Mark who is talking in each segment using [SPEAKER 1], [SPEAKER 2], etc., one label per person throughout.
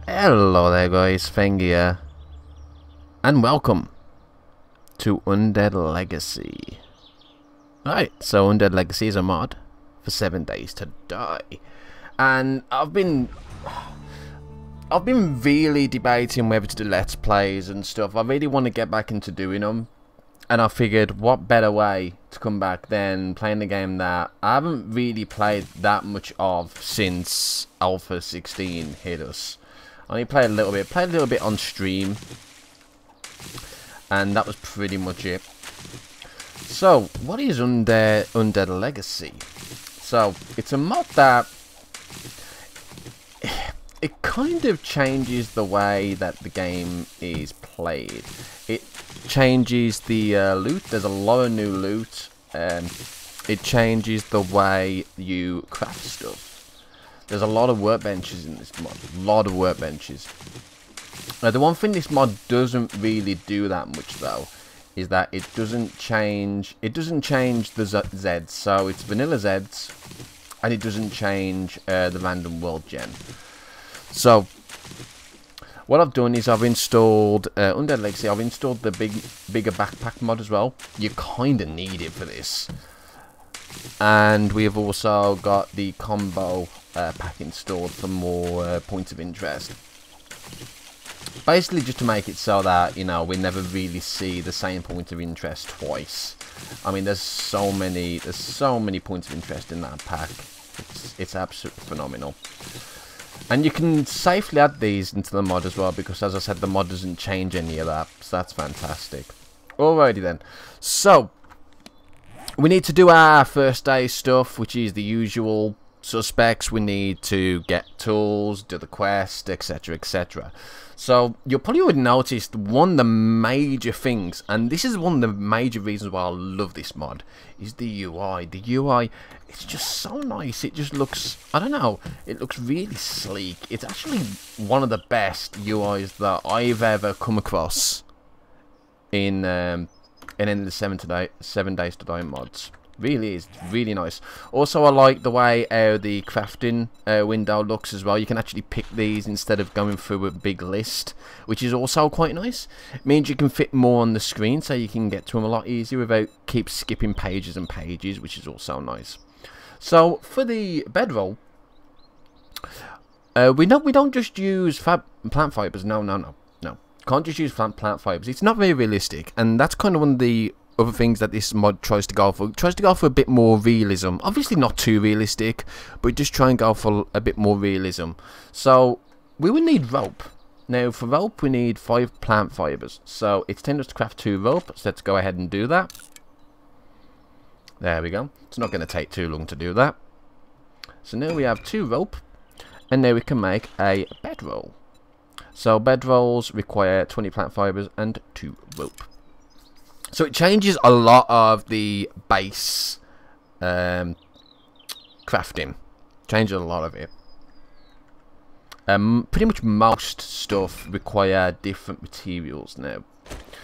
[SPEAKER 1] Hello there guys, Feng here, and welcome to Undead Legacy. Right, so Undead Legacy is a mod for 7 Days to Die, and I've been really debating whether to do Let's Plays and stuff. I really want to get back into doing them, and I figured what better way to come back than playing the game that I haven't really played that much of since Alpha 16 hit us. I only played a little bit on stream, and that was pretty much it. So, what is Undead Legacy? So, it's a mod that it kind of changes the way that the game is played. It changes the loot. There's a lot of new loot. It changes the way you craft stuff. There's a lot of workbenches in this mod. A lot of workbenches. The one thing this mod doesn't really do that much though is that it doesn't change the Zeds. So it's vanilla Zeds, and it doesn't change the random world gen. So what I've done is I've installed Undead Legacy. I've installed the bigger backpack mod as well. You kind of need it for this. And we have also got the combo pack installed for more points of interest. Basically just to make it so that, you know, we never really see the same point of interest twice. I mean, there's so many points of interest in that pack. It's absolutely phenomenal. And you can safely add these into the mod as well, because as I said, the mod doesn't change any of that, so that's fantastic. Alrighty then. So we need to do our first day stuff, which is the usual suspects. We need to get tools, do the quest, etc, etc. So you probably would notice one of the major things, and this is one of the major reasons why I love this mod, is the UI. The UI, it's just so nice. It just looks, I don't know, it looks really sleek. It's actually one of the best UIs that I've ever come across in any of the 7 Days to Die mods. Really is really nice. Also, I like the way the crafting window looks as well. You can actually pick these instead of going through a big list, which is also quite nice. It means you can fit more on the screen, so you can get to them a lot easier without keep skipping pages and pages, which is also nice. So for the bedroll, we don't just use plant fibers. No. Can't just use plant fibers. It's not very realistic, and that's kind of one of the other things that this mod tries to go for. It tries to go for a bit more realism. Obviously not too realistic, but just try and go for a bit more realism. So we would need rope. Now for rope we need 5 plant fibers. So it's 10 to craft 2 rope. So let's go ahead and do that. There we go. It's not going to take too long to do that. So now we have 2 rope, and now we can make a bedroll. So bedrolls require 20 plant fibers and 2 rope. So it changes a lot of the base crafting. Changes a lot of it. Pretty much most stuff require different materials now.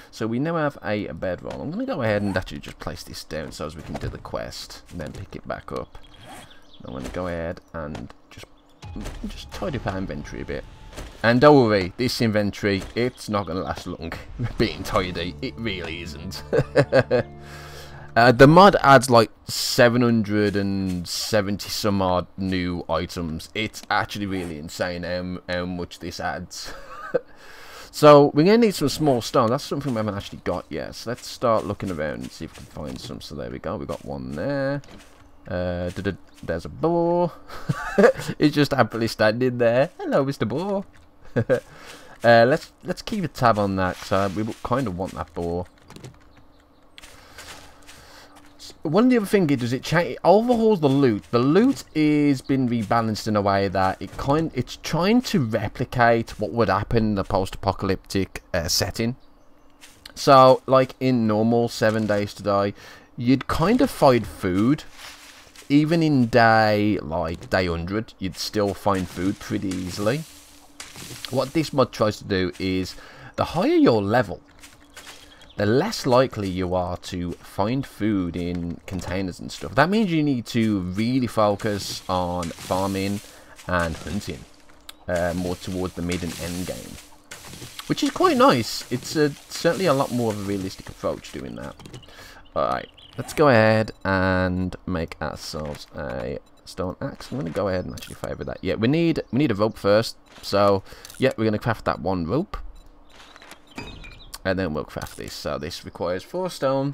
[SPEAKER 1] So we now have a bedroll. I'm going to go ahead and actually just place this down so as we can do the quest and then pick it back up. I'm going to go ahead and just tidy up our inventory a bit. And don't worry, this inventory, it's not going to last long being tidy. It really isn't. The mod adds like 770 some odd new items. It's actually really insane how much this adds. So we're going to need some small stone. That's something we haven't actually got yet. So let's start looking around and see if we can find some. So there we go. We got one there. There's a boar. It's just happily standing there. Hello, Mr. Boar. Let's keep a tab on that, because we kind of want that boar. One of the other things it does, it overhauls the loot. The loot is been rebalanced in a way that it's trying to replicate what would happen in the post-apocalyptic setting. So, like in normal 7 Days to Die, you'd kind of find food. Even in day 100, you'd still find food pretty easily. What this mod tries to do is, the higher your level, the less likely you are to find food in containers and stuff. That means you need to really focus on farming and hunting. more towards the mid and end game, which is quite nice. It's certainly a lot more of a realistic approach doing that. Alright, let's go ahead and make ourselves a stone axe. I'm going to go ahead and actually favour that. Yeah, we need a rope first. So, yeah, we're going to craft that 1 rope. And then we'll craft this. So this requires 4 stone,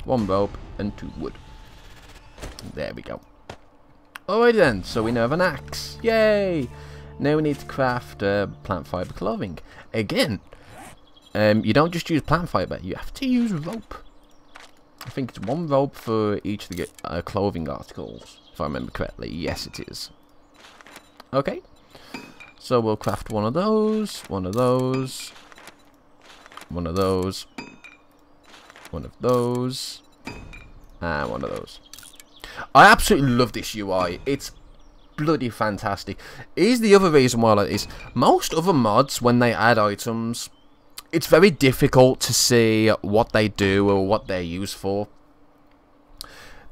[SPEAKER 1] 1 rope, and 2 wood. There we go. Alright then, so we now have an axe. Yay! Now we need to craft plant fibre clothing. Again, you don't just use plant fibre, you have to use rope. I think it's 1 rope for each of the clothing articles, if I remember correctly. Yes, it is. Okay. So we'll craft 1 of those, 1 of those, 1 of those, 1 of those, and 1 of those. I absolutely love this UI. It's bloody fantastic. Here's the other reason why I like this. Most other mods, when they add items, it's very difficult to see what they do or what they're used for.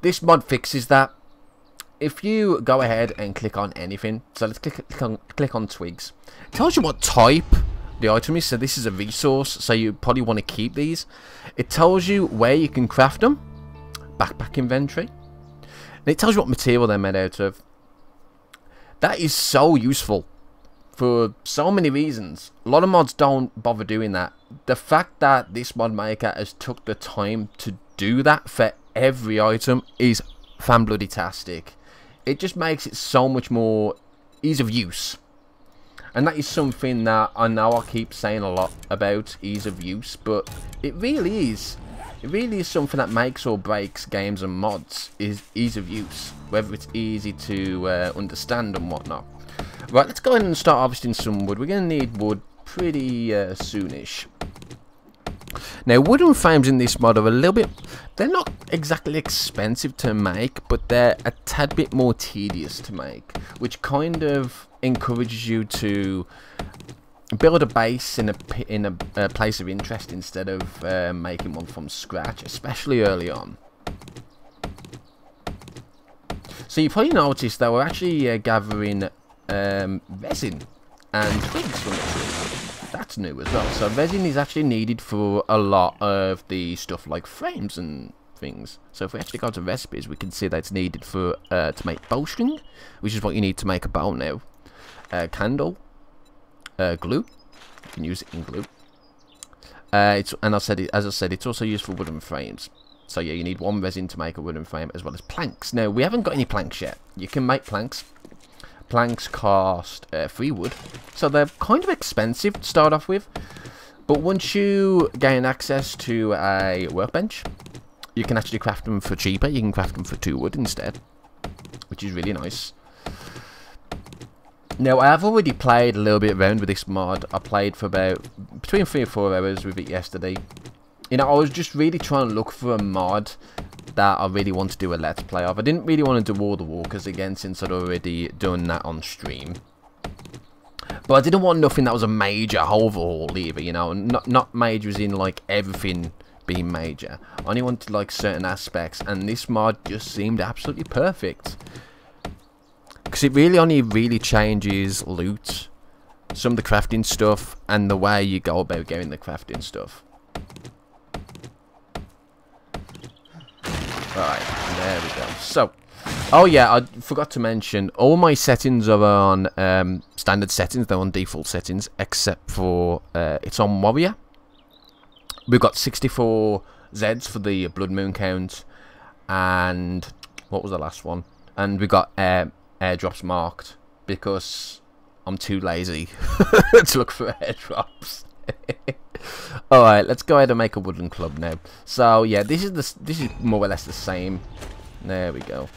[SPEAKER 1] This mod fixes that. If you go ahead and click on anything, so let's click on twigs. It tells you what type the item is. So this is a resource, so you probably want to keep these. It tells you where you can craft them. Backpack inventory. And it tells you what material they're made out of. That is so useful for so many reasons. A lot of mods don't bother doing that. The fact that this mod maker has took the time to do that for every item is fan-bloody-tastic. It just makes it so much more ease of use. And that is something that I know I keep saying a lot about, ease of use, but it really is. It really is something that makes or breaks games and mods, is ease of use. Whether it's easy to understand and whatnot. Right, let's go ahead and start harvesting some wood. We're going to need wood pretty soonish. Now, wooden frames in this mod are a little bit... They're not exactly expensive to make, but they're a tad bit more tedious to make. Which kind of encourages you to build a base in a place of interest instead of making one from scratch, especially early on. So you probably noticed that we're actually gathering resin and twigs from the tree. That's new as well. So resin is actually needed for a lot of the stuff like frames and things. So if we actually go to recipes, we can see that it's needed for to make bowstring, which is what you need to make a bow now. Candle, glue. You can use it in glue. As I said, it's also used for wooden frames. So yeah, you need 1 resin to make a wooden frame, as well as planks. Now we haven't got any planks yet. You can make planks. Planks cost 3 wood, so they're kind of expensive to start off with. But once you gain access to a workbench, you can actually craft them for cheaper. You can craft them for 2 wood instead, which is really nice. Now, I have already played a little bit around with this mod. I played for about between 3 or 4 hours with it yesterday. You know, I was just really trying to look for a mod that I really want to do a let's play of. I didn't really want to do all the walkers again, since I'd already done that on stream. But I didn't want nothing that was a major overhaul either, you know. Not major as in like everything being major. I only wanted like certain aspects, and this mod just seemed absolutely perfect. Because it really only really changes loot, some of the crafting stuff, and the way you go about getting the crafting stuff. Right, there we go. So, oh yeah, I forgot to mention, all my settings are on standard settings. They're on default settings, except for it's on warrior. We've got 64 Zs for the blood moon count, and what was the last one? And we got airdrops marked because I'm too lazy to look for airdrops. Alright, let's go ahead and make a wooden club now. So yeah, this is more or less the same. There we go.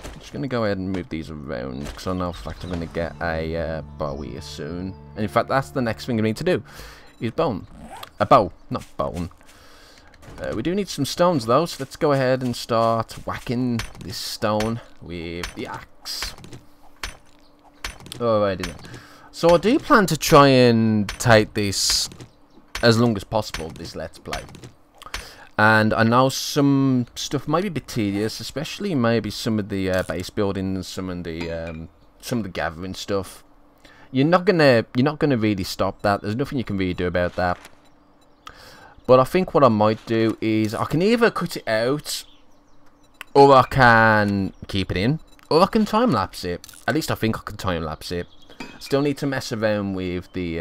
[SPEAKER 1] I'm just gonna go ahead and move these around, because I know for a fact I'm gonna get a bow here soon. And in fact, that's the next thing I need to do, is bone. A bow, not bone. We do need some stones though, so let's go ahead and start whacking this stone with the axe. Alrighty then. So I do plan to try and take this as long as possible, this let's play. And I know some stuff might be a bit tedious, especially maybe some of the base building, some of the gathering stuff. you're not gonna really stop that. There's nothing you can really do about that. But I think what I might do is I can either cut it out, or I can keep it in, or I can time lapse it. At least I think I can time lapse it. Still need to mess around with the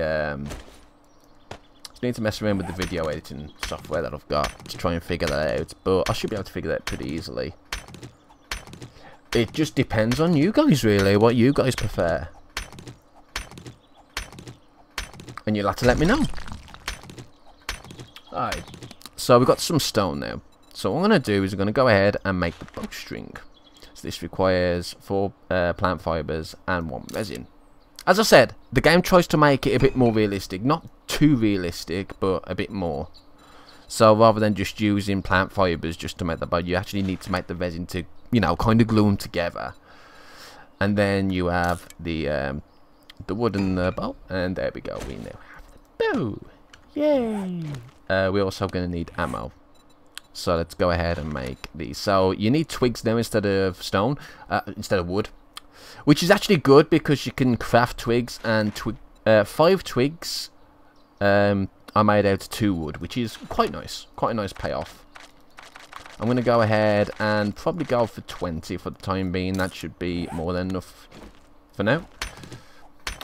[SPEAKER 1] video editing software that I've got to try and figure that out. But I should be able to figure that out pretty easily. It just depends on you guys, really, what you guys prefer. And you'll have to let me know. Alright, so we've got some stone now. So what I'm going to do is I'm going to go ahead and make the bowstring. So this requires 4 plant fibres and 1 resin. As I said, the game tries to make it a bit more realistic. Not too realistic, but a bit more. So rather than just using plant fibres just to make the bow, you actually need to make the resin to, you know, kind of glue them together. And then you have the wooden bow. And there we go, we now have the bow. Yay! We're also going to need ammo. So let's go ahead and make these. So you need twigs now instead of stone, instead of wood. Which is actually good because you can craft twigs, and 5 twigs are made out of 2 wood, which is quite nice. Quite a nice payoff. I'm going to go ahead and probably go for 20 for the time being. That should be more than enough for now.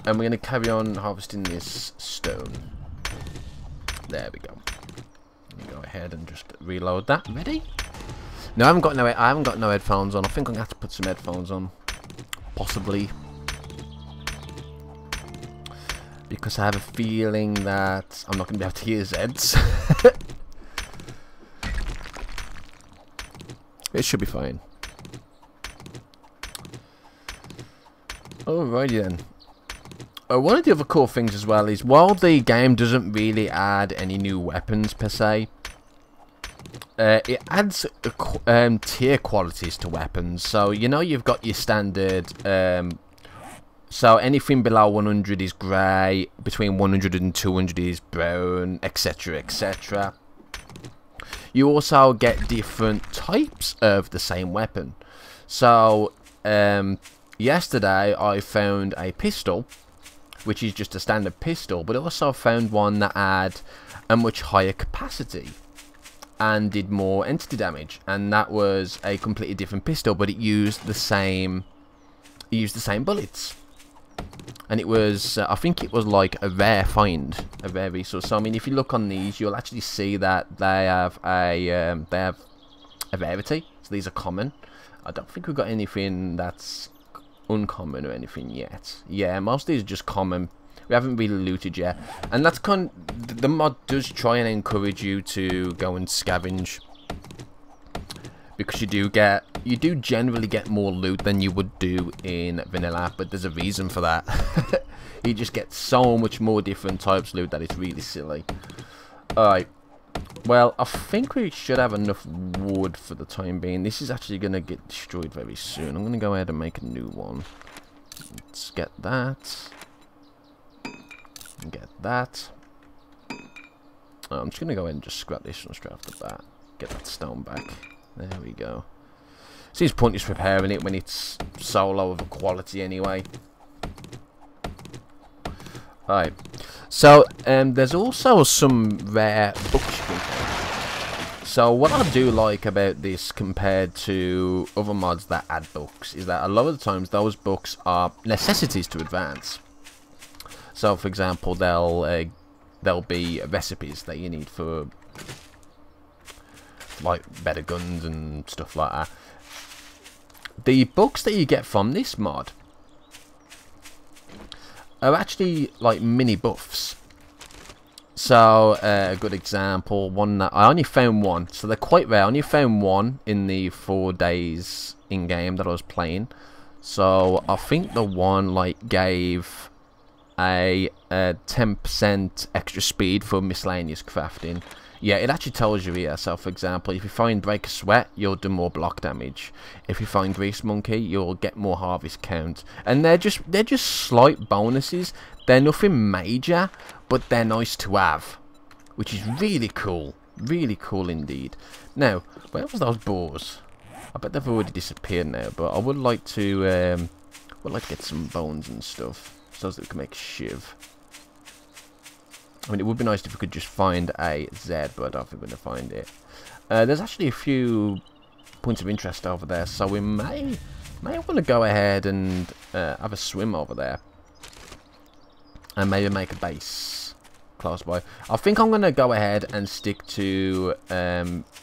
[SPEAKER 1] And we're going to carry on harvesting this stone. There we go. Let me go ahead and just reload that. Ready? No, I haven't got no headphones on. I think I'm gonna have to put some headphones on, possibly, because I have a feeling that I'm not gonna be able to hear Zeds. It should be fine. Alrighty then. One of the other cool things as well is, while the game doesn't really add any new weapons per se, it adds tier qualities to weapons. So, you know, you've got your standard, so anything below 100 is grey, between 100 and 200 is brown, etc, etc. You also get different types of the same weapon. So, yesterday I found a pistol, which is just a standard pistol, but I also found one that had a much higher capacity and did more entity damage, and that was a completely different pistol, but it used the same bullets, and it was I think it was like a rare find, a rare resource. So I mean, if you look on these, you'll actually see that they have a rarity. So these are common. I don't think we've got anything that's uncommon or anything yet. Yeah, most of these are just common. We haven't really looted yet, and that's the mod does try and encourage you to go and scavenge, because you do generally get more loot than you would do in vanilla, but there's a reason for that. You just get so much more different types of loot that it's really silly. Alright, well, I think we should have enough wood for the time being. This is actually going to get destroyed very soon. I'm going to go ahead and make a new one. Let's get that. And get that. I'm just going to go ahead and just scrap this one straight off the bat. Get that stone back. There we go. Seems pointless repairing it when it's so low of a quality anyway. Alright. So, there's also some rare books you can find. So, what I do like about this compared to other mods that add books is that a lot of the times those books are necessities to advance. So, for example, there'll be recipes that you need for, like, better guns and stuff like that. The books that you get from this mod are actually like mini buffs. So a good example, one that I only found one, so they're quite rare. I only found one in the 4 days in game that I was playing. So I think the one like gave a 10% extra speed for miscellaneous crafting. Yeah, it actually tells you here. So for example, if you find Break a Sweat, you'll do more block damage. If you find Grease Monkey, you'll get more harvest count. And they're just slight bonuses. They're nothing major, but they're nice to have, which is really cool. Really cool indeed. Now, where was those boars? I bet they've already disappeared now, but I would like to get some bones and stuff. so that we can make a shiv. I mean, it would be nice if we could just find a Z, but I don't think we're going to find it. There's actually a few points of interest over there, so we may want to go ahead and have a swim over there. And maybe make a base close by. I think I'm going to go ahead and stick to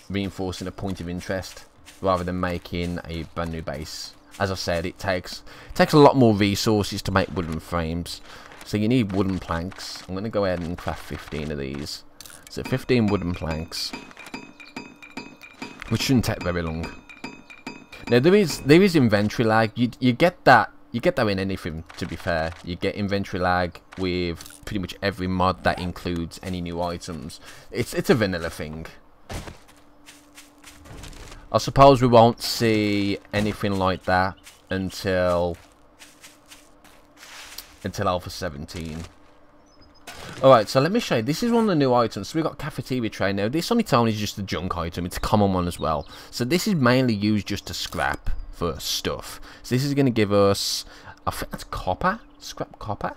[SPEAKER 1] reinforcing a point of interest rather than making a brand new base. As I said, it takes a lot more resources to make wooden frames. So you need wooden planks. I'm going to go ahead and craft 15 of these. So 15 wooden planks, which shouldn't take very long. Now there is inventory lag. You get that in anything, to be fair. You get inventory lag with pretty much every mod that includes any new items. It's a vanilla thing. I suppose we won't see anything like that until Alpha 17. Alright, so let me show you. This is one of the new items. So we've got cafeteria tray now. This on its own is just a junk item. It's a common one as well. So this is mainly used just to scrap for stuff. So this is going to give us, I think that's copper? Scrap copper?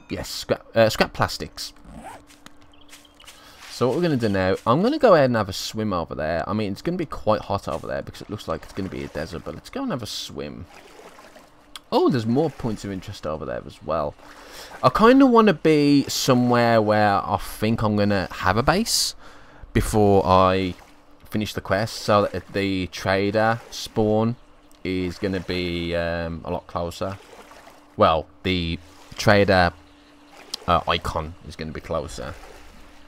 [SPEAKER 1] Yes, scrap plastics. So what we're going to do now, I'm going to go ahead and have a swim over there. I mean, it's going to be quite hot over there because it looks like it's going to be a desert, but let's go and have a swim. Oh, there's more points of interest over there as well. I kind of want to be somewhere where I think I'm going to have a base before I finish the quest, so that the trader spawn is going to be a lot closer. Well, the trader icon is going to be closer.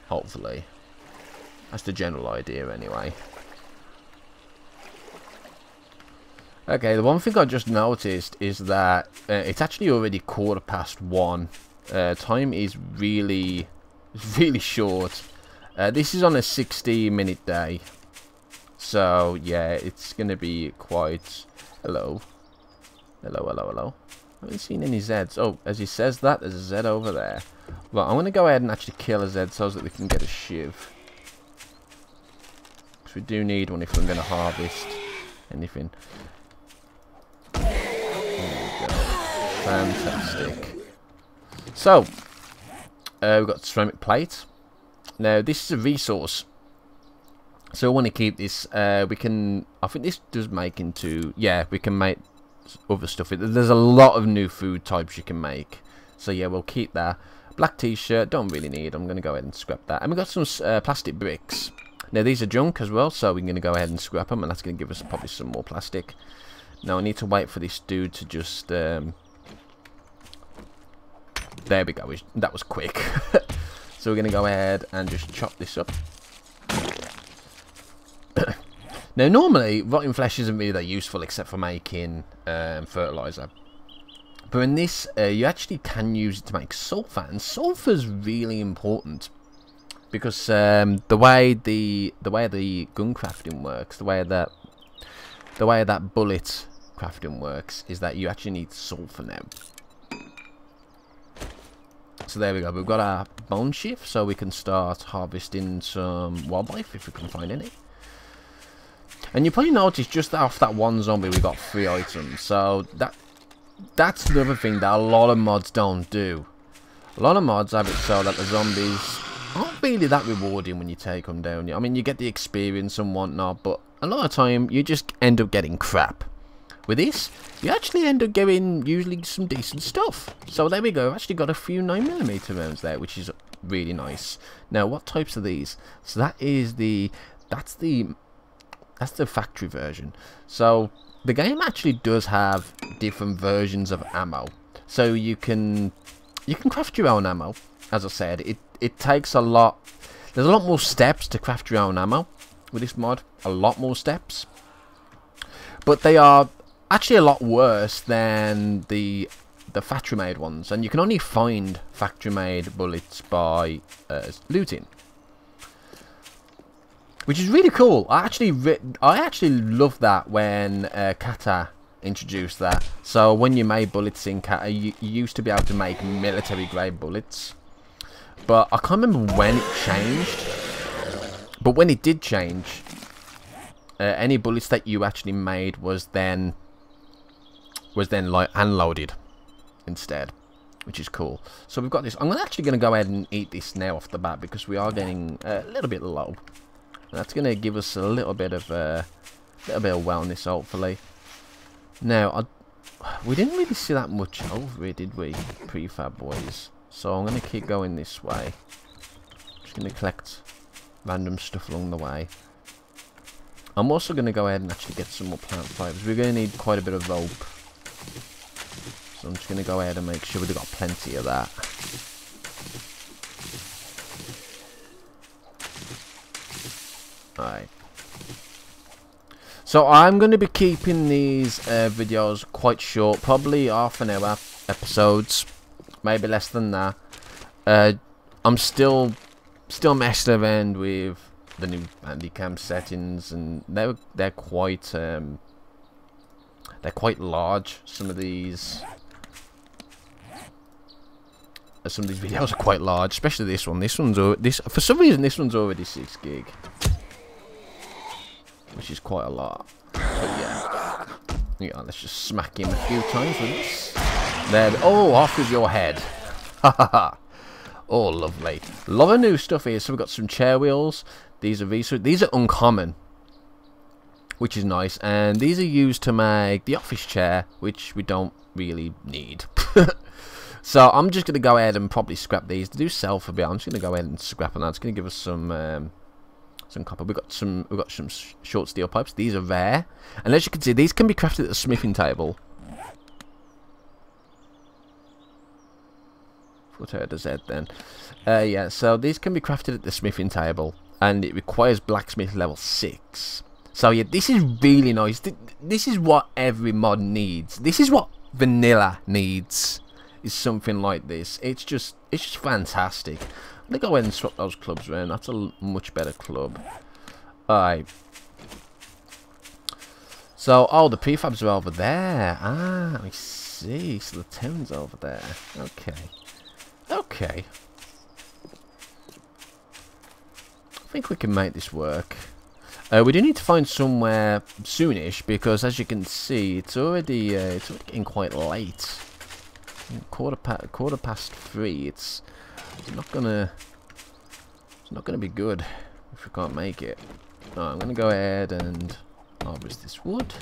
[SPEAKER 1] Hopefully. That's the general idea anyway. Okay, the one thing I just noticed is that it's actually already 1:15. Time is really short. This is on a 60-minute day. So, yeah, it's going to be quite... Hello. Hello. I haven't seen any Zs. Oh, as he says that, there's a Z over there. Right, I'm going to go ahead and actually kill a Z so that we can get a shiv. Because we do need one if we're going to harvest anything. There we go. Fantastic. So, we've got ceramic plate. Now, this is a resource. So I want to keep this. We can. I think this does make into. Yeah, we can make other stuff. There's a lot of new food types you can make. So yeah, we'll keep that. Black t-shirt. Don't really need. I'm going to go ahead and scrap that. And we got some plastic bricks. Now these are junk as well, so we're going to go ahead and scrap them, and that's going to give us probably some more plastic. Now I need to wait for this dude to just. There we go. That was quick. So we're going to go ahead and just chop this up. Now, normally, rotting flesh isn't really that useful except for making fertilizer. But in this, you actually can use it to make sulfur, and sulfur is really important because the way the gun crafting works, the way that bullet crafting works, is that you actually need sulfur now. So there we go. We've got our bone shift, so we can start harvesting some wildlife if we can find any. And you probably noticed just off that one zombie we got 3 items. So that's another thing that a lot of mods don't do. A lot of mods have it so that the zombies aren't really that rewarding when you take them down. I mean, you get the experience and whatnot, but a lot of time you just end up getting crap. With this, you actually end up getting usually some decent stuff. So there we go. I've actually got a few 9mm rounds there, which is really nice. Now, what types are these? So that's the factory version. So the game actually does have different versions of ammo. So you can craft your own ammo. As I said, it takes a lot. There's a lot more steps to craft your own ammo with this mod. A lot more steps. But they are actually a lot worse than the factory made ones, and you can only find factory made bullets by looting, which is really cool. I actually love that when Kata introduced that. So when you made bullets in Kata, you used to be able to make military grade bullets, but I can't remember when it changed. But when it did change, any bullets that you actually made was then like unloaded instead. which is cool. So we've got this. I'm actually going to go ahead and eat this now off the bat because we are getting a little bit low. And that's going to give us a little bit of wellness, hopefully. Now, we didn't really see that much over here, did we, prefab boys? So I'm going to keep going this way. Just going to collect random stuff along the way. I'm also going to go ahead and actually get some more plant fibers. We're going to need quite a bit of rope. So I'm just going to go ahead and make sure we've got plenty of that. Alright. So I'm going to be keeping these videos quite short. Probably half an hour episodes. Maybe less than that. I'm still messing around with the new Handycam settings, and they're quite large. Some of these videos are quite large, especially this one. For some reason this one's already 6 gig, which is quite a lot. But yeah, let's just smack him a few times with this. There. Oh, off with your head. Ha ha ha. Oh, lovely. A lot of new stuff here. So we've got some chair wheels. These are uncommon, which is nice. And these are used to make the office chair, which we don't really need. So I'm just going to go ahead and probably scrap these. To do sell for a bit, I'm just going to go ahead and scrap them. That's going to give us some copper. We've got some short steel pipes. These are rare. And as you can see, these can be crafted at the smithing table. What does that then? Yeah, so these can be crafted at the smithing table, and it requires blacksmith level 6. So yeah, this is really nice. This is what every mod needs. This is what vanilla needs. Is something like this. It's just fantastic. I'm gonna go ahead and swap those clubs around. That's a much better club. Alright. So, oh, the prefabs are over there. Ah, I see. So the town's over there. Okay. Okay. I think we can make this work. We do need to find somewhere soonish, because as you can see, it's already getting quite late. Quarter past 3. It's not gonna be good if we can't make it. Right, I'm gonna go ahead and harvest this wood.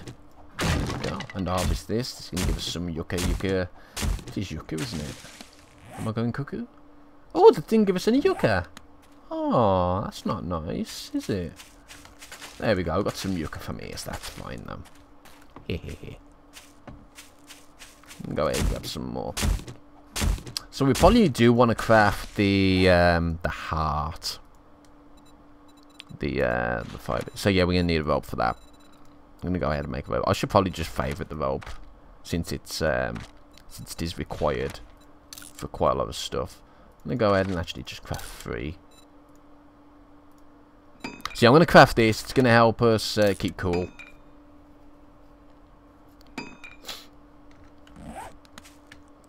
[SPEAKER 1] There we go. And harvest this. It's gonna give us some yucca. It is yucca, isn't it? Am I going cuckoo? Oh, that didn't give us any yucca. Oh, that's not nice, is it? There we go. Got some yucca for me, so that's fine then. Hehehe. Go ahead and grab some more. So we probably do want to craft the heart, the fiber. So yeah, we're gonna need a rope for that. I'm gonna go ahead and make a rope. I should probably just favourite the rope, since it is required for quite a lot of stuff. I'm gonna go ahead and actually just craft 3. See, I'm gonna craft this. It's gonna help us keep cool.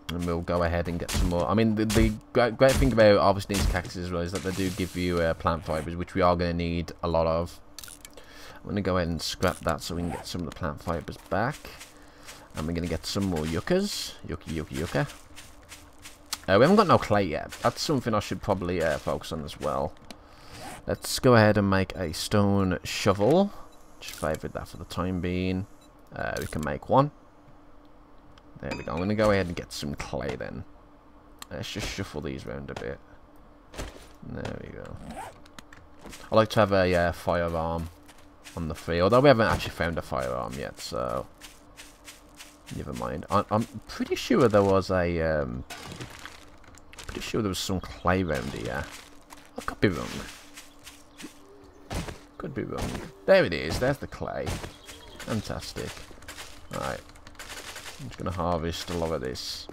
[SPEAKER 1] And we'll go ahead and get some more. I mean, the great thing about harvesting these cactuses as well is that they do give you plant fibers, which we are going to need a lot of. I'm going to go ahead and scrap that so we can get some of the plant fibers back. And we're going to get some more yuccas. Yucca. We haven't got no clay yet. That's something I should probably focus on as well. Let's go ahead and make a stone shovel. Just favourite that for the time being. We can make one. There we go. I'm going to go ahead and get some clay then. Let's just shuffle these around a bit. There we go. I like to have a firearm on the free, although we haven't actually found a firearm yet, so never mind. I'm pretty sure there was some clay around here. I could be wrong. Could be wrong. There it is. There's the clay. Fantastic. Right. I'm just going to harvest a lot of this.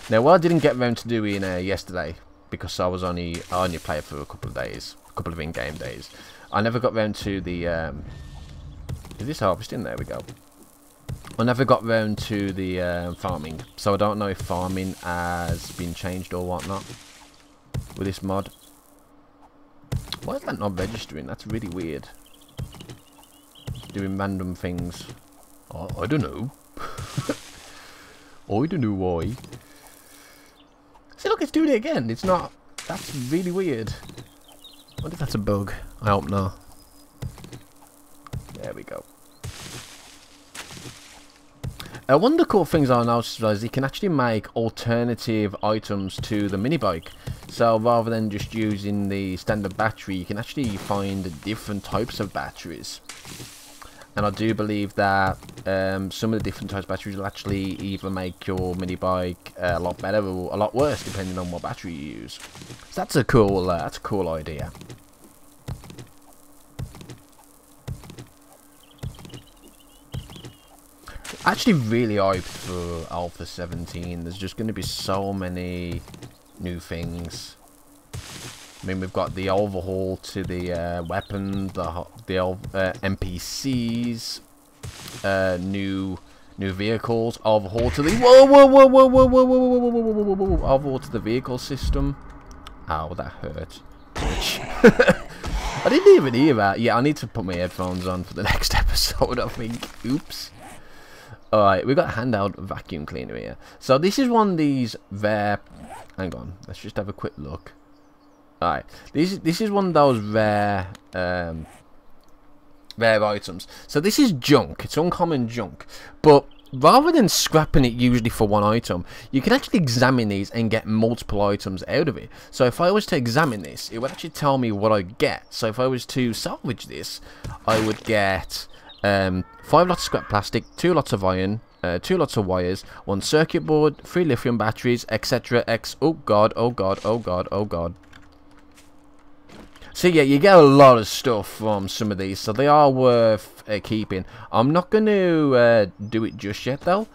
[SPEAKER 1] Now, what I didn't get around to doing yesterday, because I only played for a couple of days, a couple of in-game days. I never got round to the... is this harvesting? There we go. I never got round to the farming, so I don't know if farming has been changed or whatnot with this mod. Why is that not registering? That's really weird. Doing random things. Oh, I don't know. I don't know why. See, look, it's doing it again. It's not... That's really weird. I wonder if that's a bug. I hope not. There we go. One of the cool things I noticed is you can actually make alternative items to the mini bike. So rather than just using the standard battery, you can actually find different types of batteries. And I do believe that some of the different types of batteries will actually either make your mini bike a lot better or a lot worse, depending on what battery you use. So that's a cool idea. Actually really hyped for Alpha 17. There's just going to be so many new things. I mean, we've got the overhaul to the weapons, the NPCs, new vehicles, overhaul to the overhaul to the vehicle system. Ow, that hurt. I didn't even hear that. Yeah, I need to put my headphones on for the next episode, I think. Oops. Alright, we've got a handheld vacuum cleaner here. So this is one of these rare... Hang on, let's just have a quick look. Alright, this is one of those rare items. So this is junk. It's uncommon junk. But rather than scrapping it usually for one item, you can actually examine these and get multiple items out of it. So if I was to examine this, it would actually tell me what I get. So if I was to salvage this, I would get... 5 lots of scrap plastic, 2 lots of iron, 2 lots of wires, 1 circuit board, 3 lithium batteries, etc. Oh god, oh god, oh god, oh god. So yeah, you get a lot of stuff from some of these, so they are worth keeping. I'm not going to do it just yet though,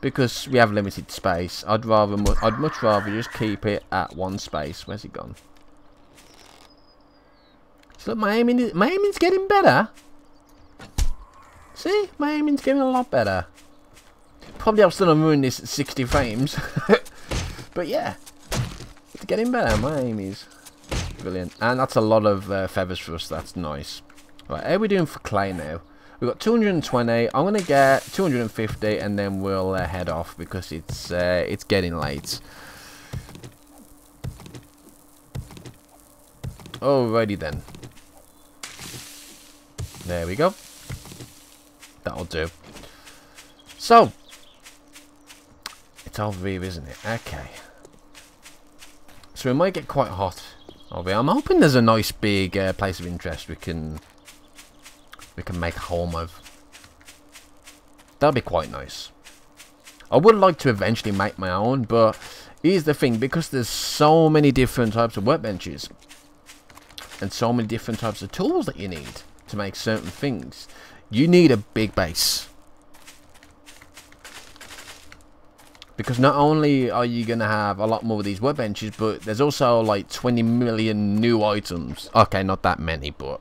[SPEAKER 1] because we have limited space. I'd much rather just keep it at one space. Where's it gone? So look, my aiming's getting better. See, my aiming's getting a lot better. Probably I'm still running this at 60 frames. But yeah, it's getting better. My aim is brilliant. And that's a lot of feathers for us. That's nice. Right, how are we doing for clay now? We've got 220. I'm going to get 250 and then we'll head off because it's getting late. Alrighty then. There we go. That'll do. So, it's over here, isn't it? Okay. So it might get quite hot over here. I'm hoping there's a nice big place of interest we can make a home of. That'll be quite nice. I would like to eventually make my own, but here's the thing, because there's so many different types of workbenches and so many different types of tools that you need to make certain things. You need a big base. Because not only are you going to have a lot more of these workbenches, but there's also like 20 million new items. Okay, not that many, but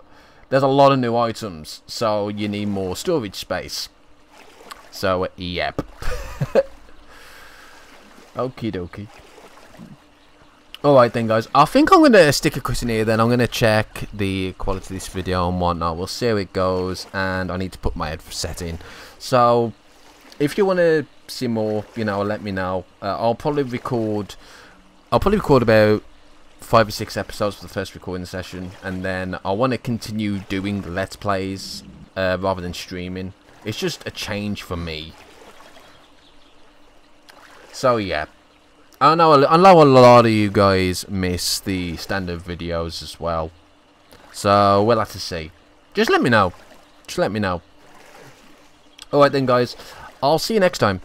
[SPEAKER 1] there's a lot of new items. So you need more storage space. So, yep. Okie dokie. Alright then guys, I think I'm going to stick a quit in here then. I'm going to check the quality of this video and whatnot. We'll see how it goes, and I need to put my headset in. So, if you want to see more, you know, let me know. I'll probably record about 5 or 6 episodes for the first recording session, and then I want to continue doing Let's Plays rather than streaming. It's just a change for me. So yeah. I know a lot of you guys miss the standard videos as well. So we'll have to see. Just let me know. Just let me know. Alright then guys. I'll see you next time.